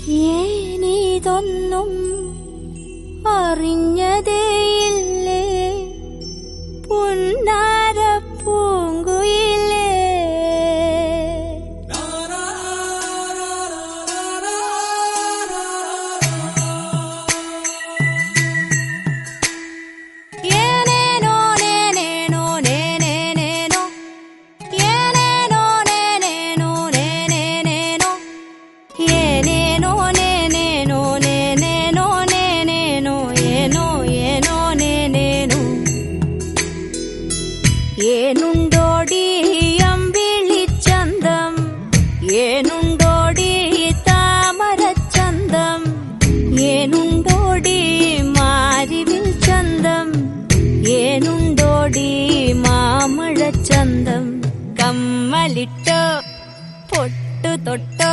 ഏനിതൊന്നും അറിഞ്ഞതേയില്ലേ പുന്നാര പൂങ്കുയിലേ. ഏനുണ്ടോടി അമ്പിളിച്ചന്തം, ഏനുണ്ടോടി താമരച്ചന്തം, ഏനുണ്ടോടി മാരിവിൽ ചന്തം, ഏനുണ്ടോടി മാമഴച്ചന്തം. കമ്മലിട്ടോ പൊട്ടു തൊട്ട്